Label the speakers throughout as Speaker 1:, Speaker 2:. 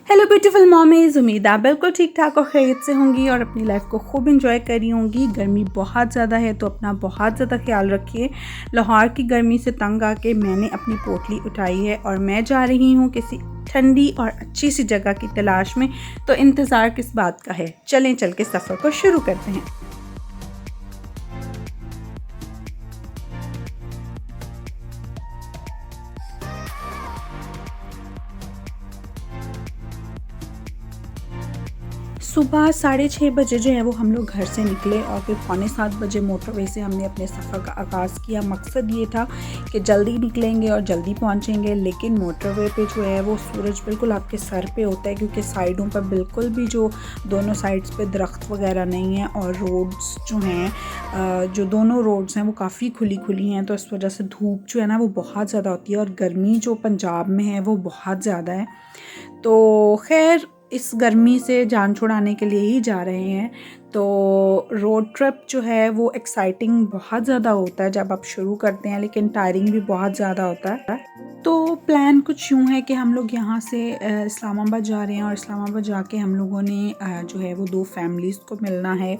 Speaker 1: Hello beautiful mommies, उम्मीद आप बिल्कुल ठीक ठाक और खैरियत से होंगी और अपनी लाइफ को खूब इंजॉय कर रही होंगी। गर्मी बहुत ज़्यादा है तो अपना बहुत ज़्यादा ख्याल रखिए। लाहौर की गर्मी से तंग आके मैंने अपनी पोटली उठाई है और मैं जा रही हूँ किसी ठंडी और अच्छी सी जगह की तलाश में। तो इंतज़ार किस बात का है, चलें चल के सफ़र को शुरू करते हैं। सुबह 6:30 बजे जो है वो हम लोग घर से निकले और फिर 6:45 बजे मोटरवे से हमने अपने सफ़र का आगाज़ किया। मकसद ये था कि जल्दी निकलेंगे और जल्दी पहुंचेंगे, लेकिन मोटरवे पे जो है वो सूरज बिल्कुल आपके सर पे होता है क्योंकि साइडों पर बिल्कुल भी जो दोनों साइड्स पे दरख्त वगैरह नहीं है और रोड्स जो हैं जो दोनों रोड्स हैं वो काफ़ी खुली हैं, तो इस वजह से धूप जो है ना वो बहुत ज़्यादा होती है और गर्मी जो पंजाब में है वो बहुत ज़्यादा है। तो खैर इस गर्मी से जान छुड़ाने के लिए ही जा रहे हैं। तो रोड ट्रिप जो है वो एक्साइटिंग बहुत ज़्यादा होता है जब आप शुरू करते हैं, लेकिन टायरिंग भी बहुत ज़्यादा होता है। तो प्लान कुछ यूँ है कि हम लोग यहाँ से इस्लामाबाद जा रहे हैं और इस्लामाबाद जाके हम लोगों ने जो है वो 2 फैमिलीज़ को मिलना है।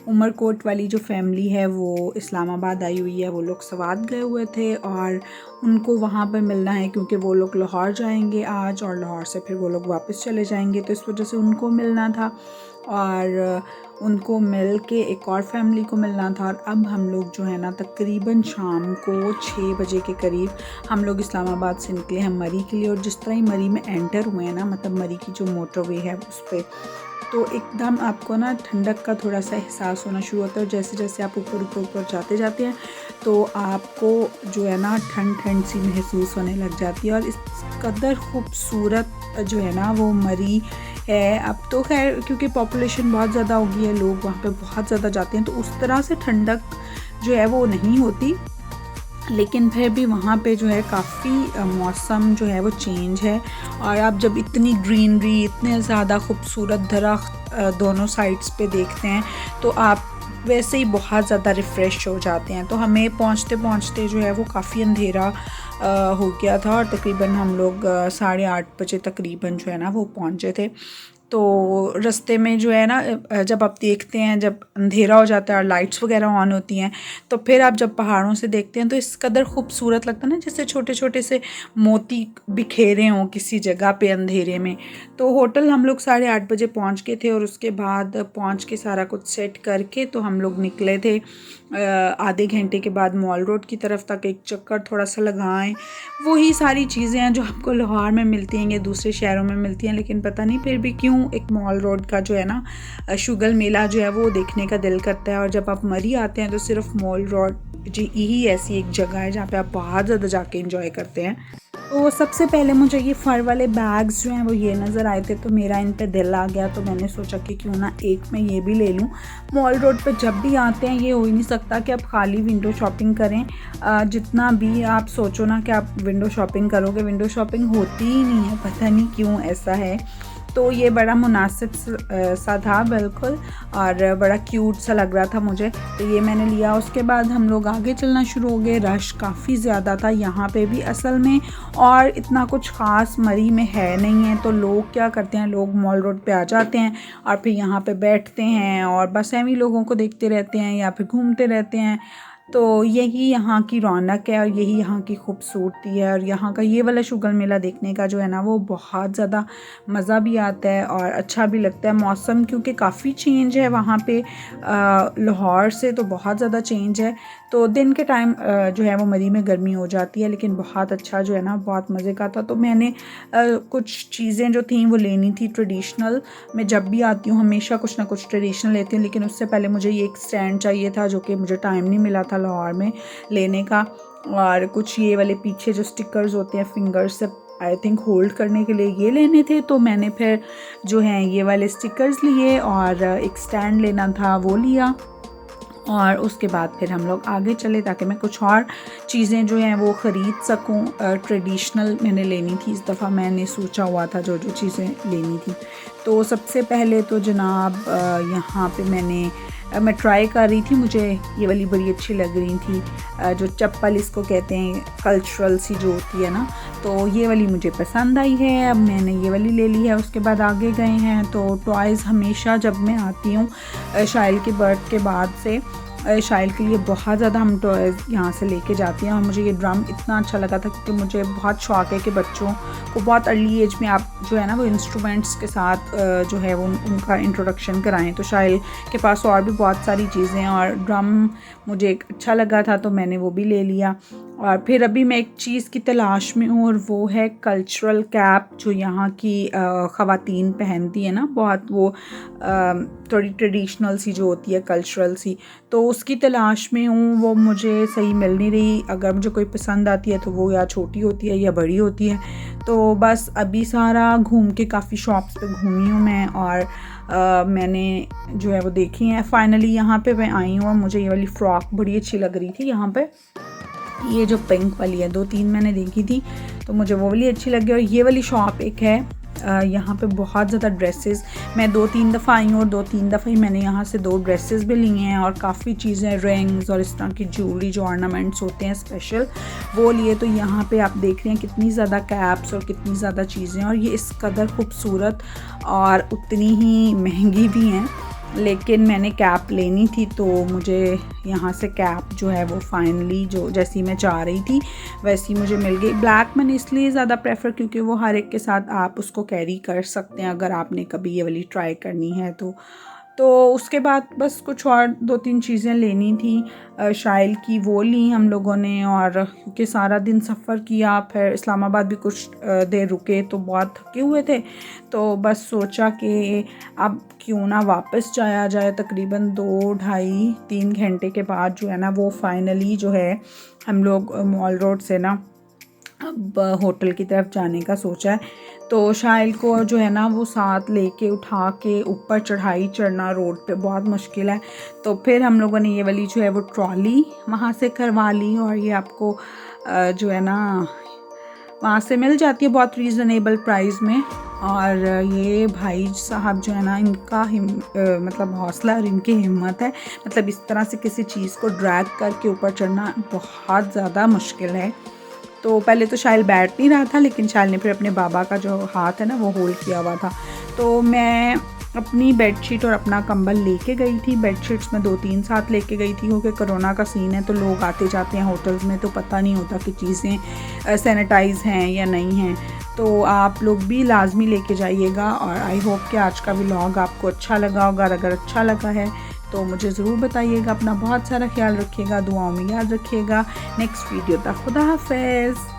Speaker 1: उमरकोट वाली जो फैमिली है वो इस्लामाबाद आई हुई है, वो लोग सवात गए हुए थे और उनको वहाँ पर मिलना है क्योंकि वो लोग लाहौर जाएंगे आज और लाहौर से फिर वो लोग वापस चले जाएंगे, तो इस वजह से उनको मिलना था और उनको मिल के एक और फैमिली को मिलना था। और अब हम लोग जो है ना तकरीबन शाम को 6 बजे के करीब हम लोग इस्लामाबाद से निकले हैं मरी के लिए। और जिस तरह ही मरी में एंटर हुए हैं ना, मतलब मरी की जो मोटरवे है उस पर, तो एकदम आपको ना ठंडक का थोड़ा सा एहसास होना शुरू होता है और जैसे जैसे आप ऊपर जाते हैं तो आपको जो है ना ठंड सी महसूस होने लग जाती है। और इस कदर खूबसूरत जो है ना वो मरी है। अब तो खैर क्योंकि पॉपुलेशन बहुत ज़्यादा हो गई है, लोग वहाँ पे बहुत ज़्यादा जाते हैं, तो उस तरह से ठंडक जो है वो नहीं होती, लेकिन फिर भी वहाँ पे जो है काफ़ी मौसम जो है वो चेंज है। और आप जब इतनी ग्रीनरी, इतने ज़्यादा खूबसूरत दरख्त दोनों साइड्स पे देखते हैं तो आप वैसे ही बहुत ज़्यादा रिफ़्रेश हो जाते हैं। तो हमें पहुँचते जो है वो काफ़ी अंधेरा हो गया था और तकरीबन हम लोग 8:30 बजे तकरीबन जो है ना वो पहुँचे थे। तो रास्ते में जो है ना जब आप देखते हैं, जब अंधेरा हो जाता है और लाइट्स वगैरह ऑन होती हैं, तो फिर आप जब पहाड़ों से देखते हैं तो इस कदर खूबसूरत लगता है ना, जैसे छोटे छोटे से मोती बिखेरे हों किसी जगह पे अंधेरे में। तो होटल हम लोग 8:30 बजे पहुंच गए थे और उसके बाद पहुंच के सारा कुछ सेट करके तो हम लोग निकले थे। आधे घंटे के बाद मॉल रोड की तरफ तक एक चक्कर थोड़ा सा लगाएं। वही सारी चीज़ें हैं जो आपको लाहौर में मिलती हैं या दूसरे शहरों में मिलती हैं, लेकिन पता नहीं फिर भी क्यों एक मॉल रोड का जो है ना शुगर मेला जो है वो देखने का दिल करता है। और जब आप मरी आते हैं तो सिर्फ मॉल रोड जी ही ऐसी एक जगह है जहाँ पे आप बहुत ज़्यादा जाके एंजॉय करते हैं। तो सबसे पहले मुझे ये फ़र वाले बैग्स जो हैं वो ये नज़र आए थे, तो मेरा इन पे दिल आ गया, तो मैंने सोचा कि क्यों ना एक मैं ये भी ले लूँ। मॉल रोड पे जब भी आते हैं ये हो ही नहीं सकता कि आप खाली विंडो शॉपिंग करें। जितना भी आप सोचो ना कि आप विंडो शॉपिंग करोगे, विंडो शॉपिंग होती ही नहीं है, पता नहीं क्यों ऐसा है। तो ये बड़ा मुनासिब सा था बिल्कुल और बड़ा क्यूट सा लग रहा था मुझे, तो ये मैंने लिया। उसके बाद हम लोग आगे चलना शुरू हो गए। रश काफ़ी ज़्यादा था यहाँ पे भी असल में, और इतना कुछ ख़ास मरी में है नहीं है। तो लोग क्या करते हैं, लोग मॉल रोड पे आ जाते हैं और फिर यहाँ पे बैठते हैं और बस ऐसे ही लोगों को देखते रहते हैं या फिर घूमते रहते हैं। तो यही यहाँ की रौनक है और यही यहाँ की खूबसूरती है। और यहाँ का ये वाला शुगर मेला देखने का जो है ना वो बहुत ज़्यादा मज़ा भी आता है और अच्छा भी लगता है। मौसम क्योंकि काफ़ी चेंज है वहाँ पे, लाहौर से तो बहुत ज़्यादा चेंज है। तो दिन के टाइम जो है वो मरी में गर्मी हो जाती है, लेकिन बहुत अच्छा जो है ना बहुत मज़े का था। तो मैंने कुछ चीज़ें जो थी वो लेनी थी ट्रेडिशनल। मैं जब भी आती हूँ हमेशा कुछ ना कुछ ट्रेडिशनल लेती हूँ, लेकिन उससे पहले मुझे ये एक स्टैंड चाहिए था जो कि मुझे टाइम नहीं मिला था लाहौर में लेने का। और कुछ ये वाले पीछे जो स्टिकर्स होते हैं फिंगर्स से आई थिंक होल्ड करने के लिए, ये लेने थे। तो मैंने फिर जो हैं ये वाले स्टिकर्स लिए और एक स्टैंड लेना था वो लिया। और उसके बाद फिर हम लोग आगे चले ताकि मैं कुछ और चीज़ें जो हैं वो ख़रीद सकूं। ट्रेडिशनल मैंने लेनी थी इस दफ़ा, मैंने सोचा हुआ था जो जो चीज़ें लेनी थी। तो सबसे पहले तो जनाब यहाँ पे मैंने मैं ट्राई कर रही थी, मुझे ये वाली बड़ी अच्छी लग रही थी, जो चप्पल इसको कहते हैं, कल्चरल सी जो होती है ना, तो ये वाली मुझे पसंद आई है। अब मैंने ये वाली ले ली है। उसके बाद आगे गए हैं तो टॉयज़ हमेशा जब मैं आती हूँ शाइल के बर्थ के बाद से शाइल के लिए बहुत ज़्यादा हम टॉयज़ यहाँ से लेके जाते हैं। और मुझे ये ड्रम इतना अच्छा लगा था क्योंकि मुझे बहुत शौक़ है कि बच्चों को बहुत अर्ली एज में आप जो है ना वो इंस्ट्रूमेंट्स के साथ जो है वो उनका इंट्रोडक्शन कराएं। तो शाइल के पास और भी बहुत सारी चीज़ें और ड्रम मुझे अच्छा लगा था तो मैंने वो भी ले लिया। और फिर अभी मैं एक चीज़ की तलाश में हूँ और वो है कल्चरल कैप, जो यहाँ की ख़वातीन पहनती है ना, बहुत वो थोड़ी ट्रेडिशनल सी जो होती है, कल्चरल सी, तो उसकी तलाश में हूँ। वो मुझे सही मिल नहीं रही। अगर मुझे कोई पसंद आती है तो वो या छोटी होती है या बड़ी होती है। तो बस अभी सारा घूम के काफ़ी शॉप्स पे घूमी हूँ मैं और मैंने जो है वो देखी हैं। फाइनली यहाँ पे मैं आई हूँ और मुझे ये वाली फ़्रॉक बड़ी अच्छी लग रही थी। यहाँ पे ये जो पिंक वाली है, 2-3 मैंने देखी थी तो मुझे वो वाली अच्छी लगी। और ये वाली शॉप एक है, यहाँ पे बहुत ज़्यादा ड्रेसेस, मैं 2-3 दफ़ा आई हूँ और 2-3 दफ़ा ही मैंने यहाँ से 2 ड्रेसेस भी ली हैं और काफ़ी चीज़ें, रिंग्स और इस तरह की ज्वेलरी जो ऑर्नामेंट्स होते हैं स्पेशल, वो लिए। तो यहाँ पे आप देख रहे हैं कितनी ज़्यादा कैप्स और कितनी ज़्यादा चीज़ें, और ये इस कदर खूबसूरत और उतनी ही महंगी भी हैं। लेकिन मैंने कैप लेनी थी तो मुझे यहाँ से कैप जो है वो फाइनली जो जैसी मैं चाह रही थी वैसी मुझे मिल गई। ब्लैक मैंने इसलिए ज़्यादा प्रेफर क्योंकि वो हर एक के साथ आप उसको कैरी कर सकते हैं अगर आपने कभी ये वाली ट्राई करनी है तो उसके बाद बस कुछ और 2-3 चीज़ें लेनी थी शाइल की, वो ली हम लोगों ने। और क्योंकि सारा दिन सफ़र किया, फिर इस्लामाबाद भी कुछ देर रुके तो बहुत थके हुए थे, तो बस सोचा कि अब क्यों ना वापस जाया जाए। तकरीबन 2, ढाई, 3 घंटे के बाद जो है ना वो फाइनली जो है हम लोग मॉल रोड से ना अब होटल की तरफ जाने का सोचा है। तो शाइल को जो है ना वो साथ लेके उठा के ऊपर चढ़ाई चढ़ना रोड पे बहुत मुश्किल है। तो फिर हम लोगों ने ये वाली जो है वो ट्रॉली वहाँ से करवा ली और ये आपको जो है ना वहाँ से मिल जाती है बहुत रीज़नेबल प्राइस में। और ये भाई साहब जो है ना, इनका मतलब हौसला और इनकी हिम्मत है, मतलब इस तरह से किसी चीज़ को ड्रैग करके ऊपर चढ़ना बहुत ज़्यादा मुश्किल है। तो पहले तो शाइल बैठ नहीं रहा था, लेकिन शाइल ने फिर अपने बाबा का जो हाथ है ना वो होल्ड किया हुआ था। तो मैं अपनी बेडशीट और अपना कंबल लेके गई थी। बेडशीट्स में 2-3 साथ लेके गई थी क्योंकि कोरोना का सीन है तो लोग आते जाते हैं होटल्स में, तो पता नहीं होता कि चीज़ें सैनिटाइज़ हैं या नहीं हैं। तो आप लोग भी लाजमी लेके जाइएगा। और आई होप कि आज का व्लॉग आपको अच्छा लगा होगा। अगर अच्छा लगा है तो मुझे ज़रूर बताइएगा। अपना बहुत सारा ख्याल रखिएगा, दुआओं में याद रखिएगा। नेक्स्ट वीडियो तक खुदा हाफिज़।